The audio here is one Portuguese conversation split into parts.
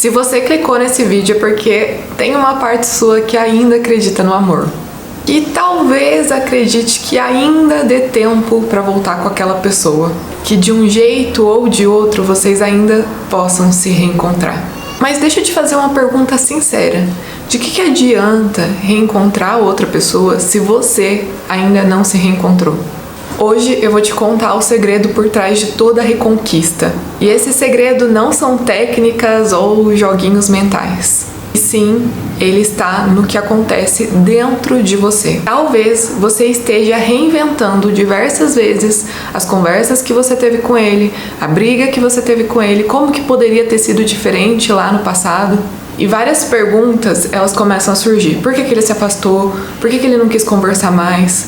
Se você clicou nesse vídeo é porque tem uma parte sua que ainda acredita no amor. E talvez acredite que ainda dê tempo para voltar com aquela pessoa. Que de um jeito ou de outro vocês ainda possam se reencontrar. Mas deixa eu te fazer uma pergunta sincera. De que adianta reencontrar outra pessoa se você ainda não se reencontrou? Hoje eu vou te contar o segredo por trás de toda a reconquista. E esse segredo não são técnicas ou joguinhos mentais. E sim, ele está no que acontece dentro de você. Talvez você esteja reinventando diversas vezes as conversas que você teve com ele, a briga que você teve com ele, como que poderia ter sido diferente lá no passado. E várias perguntas, elas começam a surgir. Por que ele se afastou? Por que ele não quis conversar mais?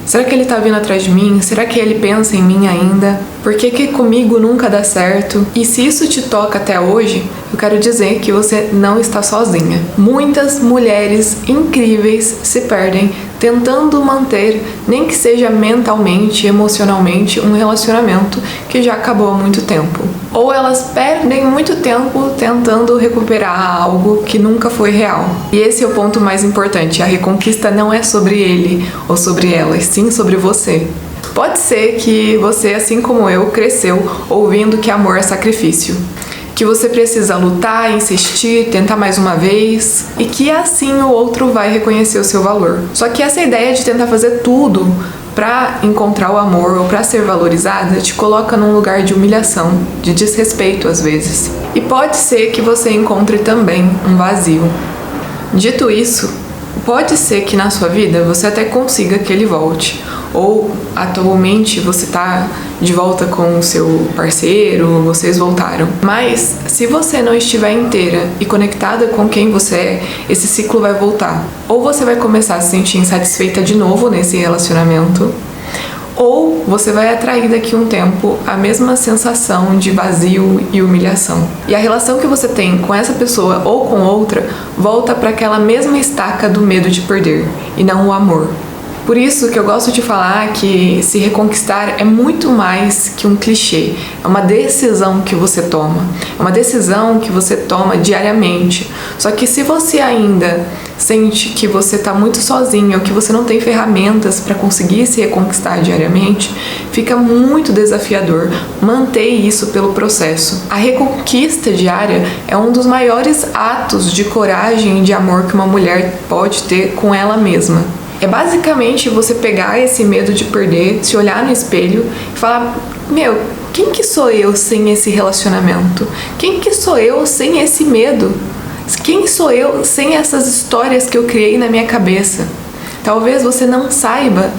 Será que ele tá vindo atrás de mim? Será que ele pensa em mim ainda? Por que comigo nunca dá certo? E se isso te toca até hoje, eu quero dizer que você não está sozinha. Muitas mulheres incríveis se perdem tentando manter, nem que seja mentalmente, emocionalmente, um relacionamento que já acabou há muito tempo. Ou elas perdem muito tempo tentando recuperar algo que nunca foi real. E esse é o ponto mais importante. A reconquista não é sobre ele ou sobre ela, e sim sobre você. Pode ser que você, assim como eu, cresceu ouvindo que amor é sacrifício. Que você precisa lutar, insistir, tentar mais uma vez e que assim o outro vai reconhecer o seu valor. Só que essa ideia de tentar fazer tudo para encontrar o amor ou para ser valorizada te coloca num lugar de humilhação, de desrespeito às vezes. E pode ser que você encontre também um vazio. Dito isso, pode ser que na sua vida você até consiga que ele volte. Ou atualmente você tá de volta com o seu parceiro, vocês voltaram. Mas se você não estiver inteira e conectada com quem você é, esse ciclo vai voltar. Ou você vai começar a se sentir insatisfeita de novo nesse relacionamento, ou você vai atrair daqui a um tempo a mesma sensação de vazio e humilhação. E a relação que você tem com essa pessoa ou com outra volta para aquela mesma estaca do medo de perder, e não o amor. Por isso que eu gosto de falar que se reconquistar é muito mais que um clichê. É uma decisão que você toma. É uma decisão que você toma diariamente. Só que se você ainda sente que você está muito sozinho ou que você não tem ferramentas para conseguir se reconquistar diariamente, fica muito desafiador manter isso pelo processo. A reconquista diária é um dos maiores atos de coragem e de amor que uma mulher pode ter com ela mesma. É basicamente você pegar esse medo de perder, se olhar no espelho e falar: meu, quem que sou eu sem esse relacionamento? Quem que sou eu sem esse medo? Quem sou eu sem essas histórias que eu criei na minha cabeça? Talvez você não saiba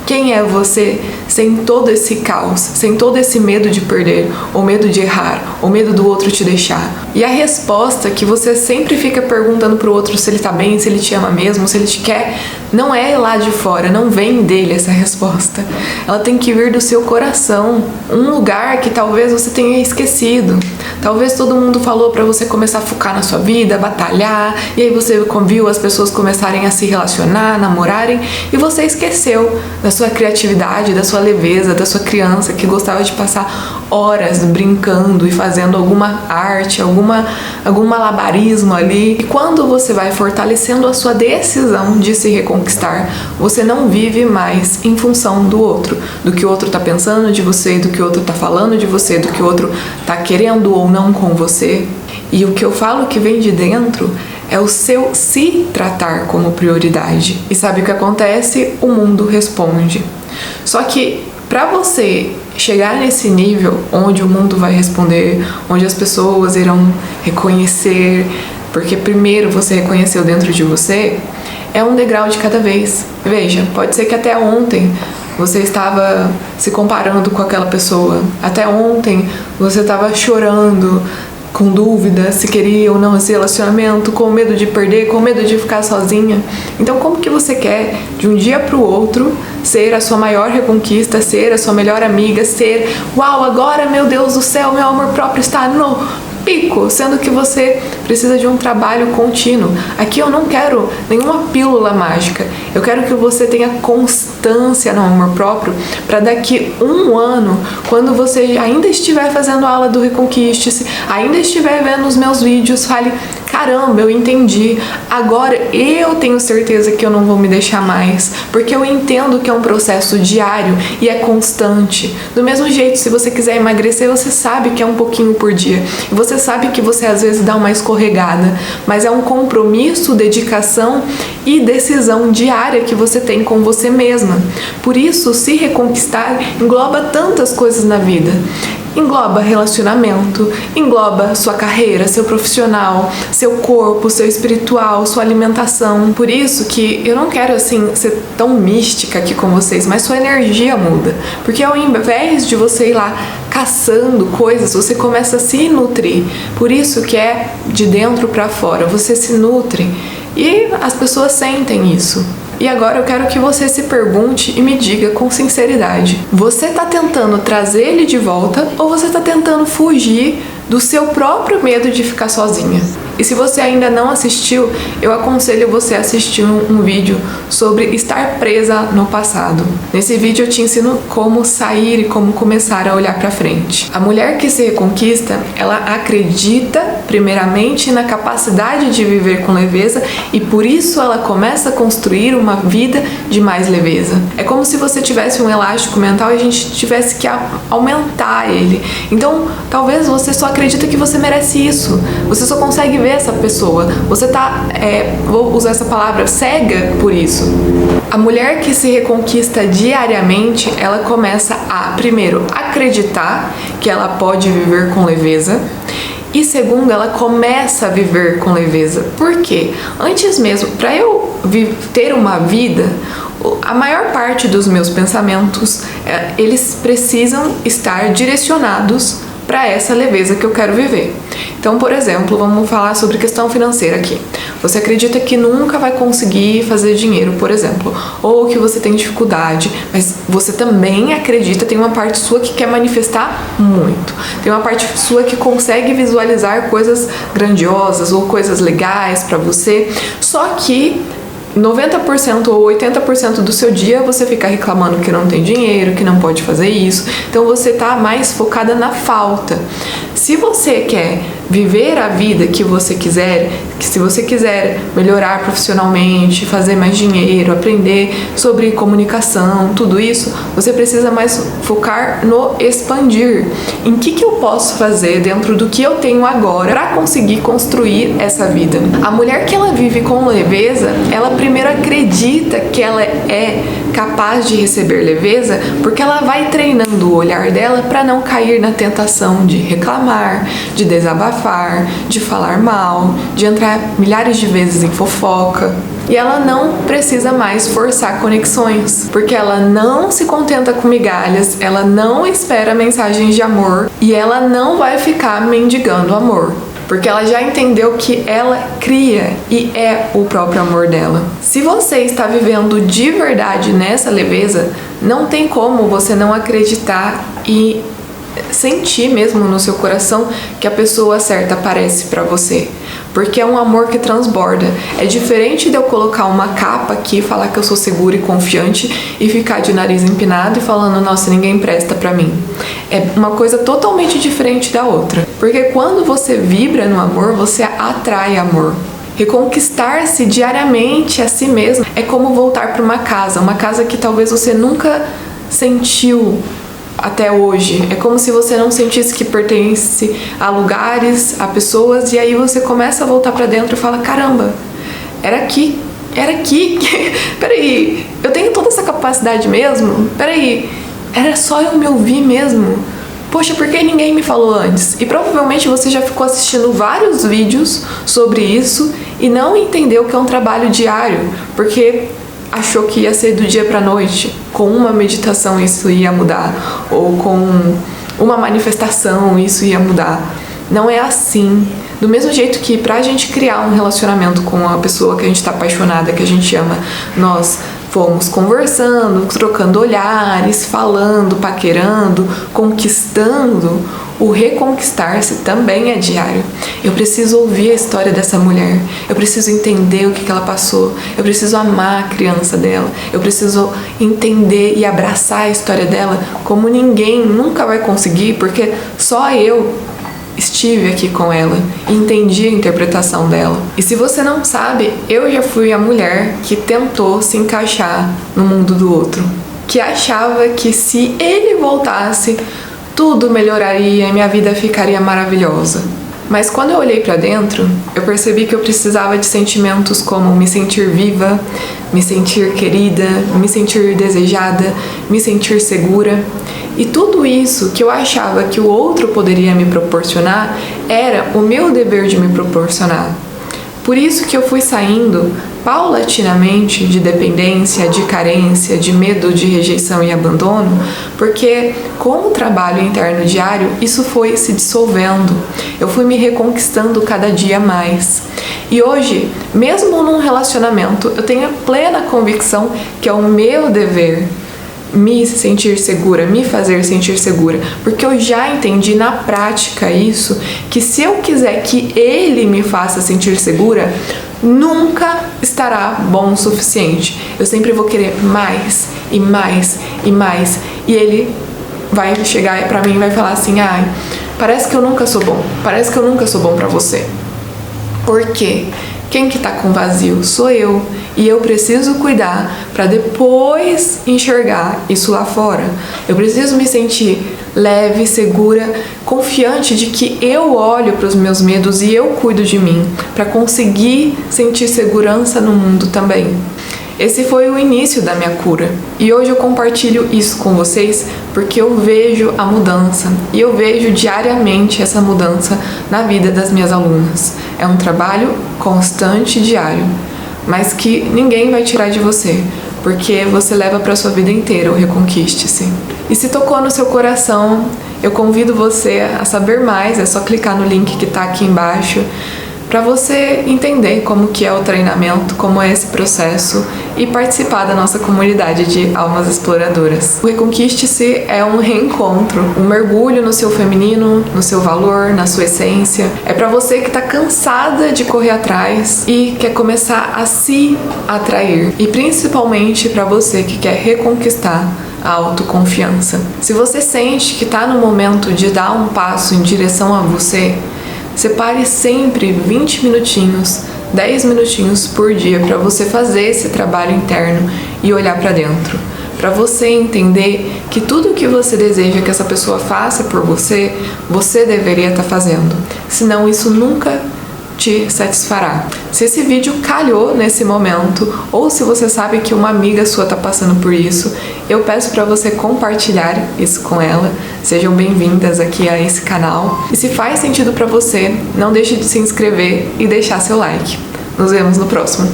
quem é você sem todo esse caos, sem todo esse medo de perder, ou medo de errar, ou medo do outro te deixar. E a resposta que você sempre fica perguntando pro outro se ele tá bem, se ele te ama mesmo, se ele te quer, não é lá de fora, não vem dele essa resposta. Ela tem que vir do seu coração, um lugar que talvez você tenha esquecido. Talvez todo mundo falou pra você começar a focar na sua vida, batalhar, e aí você viu as pessoas começarem a se relacionar, namorarem, e você esqueceu da sua criatividade, da sua leveza, da sua criança que gostava de passar horas brincando e fazendo alguma arte, algum malabarismo ali. E quando você vai fortalecendo a sua decisão de se reconquistar, você não vive mais em função do outro, do que o outro tá pensando de você, do que o outro tá falando de você, do que o outro tá querendo ou não com você. E o que eu falo que vem de dentro é o seu se tratar como prioridade. E sabe o que acontece? O mundo responde. Só que para você chegar nesse nível onde o mundo vai responder, onde as pessoas irão reconhecer, porque primeiro você reconheceu dentro de você, é um degrau de cada vez. Veja, pode ser que até ontem você estava se comparando com aquela pessoa. Até ontem você estava chorando, com dúvida se queria ou não esse relacionamento, com medo de perder, com medo de ficar sozinha. Então como que você quer, de um dia para o outro, ser a sua maior reconquista, ser a sua melhor amiga, ser, uau, agora, meu Deus do céu, meu amor próprio está no pico, sendo que você precisa de um trabalho contínuo. Aqui eu não quero nenhuma pílula mágica. Eu quero que você tenha constância no amor próprio para daqui 1 ano, quando você ainda estiver fazendo a aula do Reconquiste-se, ainda estiver vendo os meus vídeos, fale: caramba, eu entendi. Agora eu tenho certeza que eu não vou me deixar mais, porque eu entendo que é um processo diário e é constante. Do mesmo jeito, se você quiser emagrecer, você sabe que é um pouquinho por dia. E você sabe que você às vezes dá uma escorregada, mas é um compromisso, dedicação e decisão diária que você tem com você mesma. Por isso, se reconquistar engloba tantas coisas na vida. Engloba relacionamento, engloba sua carreira, seu profissional, seu corpo, seu espiritual, sua alimentação. Por isso que eu não quero assim ser tão mística aqui com vocês, mas sua energia muda. Porque ao invés de você ir lá caçando coisas, você começa a se nutrir. Por isso que é de dentro para fora, você se nutre. E as pessoas sentem isso. E agora eu quero que você se pergunte e me diga com sinceridade: você está tentando trazer ele de volta ou você está tentando fugir do seu próprio medo de ficar sozinha? E se você ainda não assistiu, eu aconselho você a assistir um vídeo sobre estar presa no passado. Nesse vídeo eu te ensino como sair e como começar a olhar para frente. A mulher que se reconquista, ela acredita primeiramente na capacidade de viver com leveza e por isso ela começa a construir uma vida de mais leveza. É como se você tivesse um elástico mental e a gente tivesse que aumentar ele. Então, talvez você só acredita que você merece isso. Você só consegue ver essa pessoa. Você tá, vou usar essa palavra, cega por isso. A mulher que se reconquista diariamente, ela começa a, primeiro, acreditar que ela pode viver com leveza. E segundo, ela começa a viver com leveza. Por quê? Antes mesmo, para eu ter uma vida, a maior parte dos meus pensamentos, eles precisam estar direcionados para essa leveza que eu quero viver. Então, por exemplo, vamos falar sobre questão financeira aqui. Você acredita que nunca vai conseguir fazer dinheiro, por exemplo, ou que você tem dificuldade, mas você também acredita, tem uma parte sua que quer manifestar muito. Tem uma parte sua que consegue visualizar coisas grandiosas ou coisas legais para você, só que 90% ou 80% do seu dia você fica reclamando que não tem dinheiro, que não pode fazer isso. Então você tá mais focada na falta. Se você quer viver a vida que você quiser, que se você quiser melhorar profissionalmente, fazer mais dinheiro, aprender sobre comunicação, tudo isso, você precisa mais focar no expandir. Em que eu posso fazer dentro do que eu tenho agora para conseguir construir essa vida? A mulher que ela vive com leveza, ela primeiro acredita que ela é capaz de receber leveza porque ela vai treinando o olhar dela para não cair na tentação de reclamar, de desabafar, de falar mal, de entrar milhares de vezes em fofoca. E ela não precisa mais forçar conexões, porque ela não se contenta com migalhas, ela não espera mensagens de amor e ela não vai ficar mendigando amor. Porque ela já entendeu que ela cria e é o próprio amor dela. Se você está vivendo de verdade nessa leveza, não tem como você não acreditar e sentir mesmo no seu coração que a pessoa certa aparece pra você. Porque é um amor que transborda. É diferente de eu colocar uma capa aqui, falar que eu sou segura e confiante e ficar de nariz empinado e falando, nossa, ninguém presta pra mim. É uma coisa totalmente diferente da outra. Porque quando você vibra no amor, você atrai amor. Reconquistar-se diariamente a si mesmo é como voltar para uma casa que talvez você nunca sentiu até hoje. É como se você não sentisse que pertence a lugares, a pessoas, e aí você começa a voltar pra dentro e fala, caramba, era aqui, peraí, eu tenho toda essa capacidade mesmo? Peraí, era só eu me ouvir mesmo? Poxa, por que ninguém me falou antes? E provavelmente você já ficou assistindo vários vídeos sobre isso e não entendeu que é um trabalho diário, porque achou que ia ser do dia pra noite. Com uma meditação isso ia mudar, ou com uma manifestação isso ia mudar. Não é assim. Do mesmo jeito que pra gente criar um relacionamento com a pessoa que a gente tá apaixonada, que a gente ama, nós fomos conversando, trocando olhares, falando, paquerando, conquistando. o reconquistar-se também é diário. Eu preciso ouvir a história dessa mulher, eu preciso entender o que ela passou, eu preciso amar a criança dela, eu preciso entender e abraçar a história dela como ninguém nunca vai conseguir, porque só eu estive aqui com ela e entendi a interpretação dela. E se você não sabe, eu já fui a mulher que tentou se encaixar no mundo do outro, que achava que se ele voltasse, tudo melhoraria e minha vida ficaria maravilhosa. Mas quando eu olhei pra dentro, eu percebi que eu precisava de sentimentos como me sentir viva, me sentir querida, me sentir desejada, me sentir segura. E tudo isso que eu achava que o outro poderia me proporcionar, era o meu dever de me proporcionar. Por isso que eu fui saindo paulatinamente de dependência, de carência, de medo de rejeição e abandono, porque com o trabalho interno diário, isso foi se dissolvendo. Eu fui me reconquistando cada dia mais. E hoje, mesmo num relacionamento, eu tenho a plena convicção que é o meu dever me sentir segura, me fazer sentir segura, porque eu já entendi na prática isso, que se eu quiser que ele me faça sentir segura, nunca estará bom o suficiente. Eu sempre vou querer mais e mais e mais, e ele vai chegar pra mim e vai falar assim: ai, parece que eu nunca sou bom, parece que eu nunca sou bom pra você. Por quê? Quem que tá com vazio? Sou eu. E eu preciso cuidar para depois enxergar isso lá fora. Eu preciso me sentir leve, segura, confiante de que eu olho para os meus medos e eu cuido de mim, para conseguir sentir segurança no mundo também. Esse foi o início da minha cura. E hoje eu compartilho isso com vocês porque eu vejo a mudança. E eu vejo diariamente essa mudança na vida das minhas alunas. É um trabalho constante e diário, mas que ninguém vai tirar de você, porque você leva para sua vida inteira o Reconquiste-se. E se tocou no seu coração, eu convido você a saber mais, é só clicar no link que está aqui embaixo, para você entender como que é o treinamento, como é esse processo e participar da nossa comunidade de almas exploradoras. O Reconquiste-se é um reencontro, um mergulho no seu feminino, no seu valor, na sua essência. É para você que está cansada de correr atrás e quer começar a se atrair. E principalmente para você que quer reconquistar a autoconfiança. Se você sente que está no momento de dar um passo em direção a você, separe sempre 20 minutinhos, 10 minutinhos por dia para você fazer esse trabalho interno e olhar para dentro. Para você entender que tudo que você deseja que essa pessoa faça por você, você deveria estar fazendo. Senão isso nunca te satisfará. Se esse vídeo calhou nesse momento, ou se você sabe que uma amiga sua está passando por isso, eu peço para você compartilhar isso com ela. Sejam bem-vindas aqui a esse canal. E se faz sentido para você, não deixe de se inscrever e deixar seu like. Nos vemos no próximo.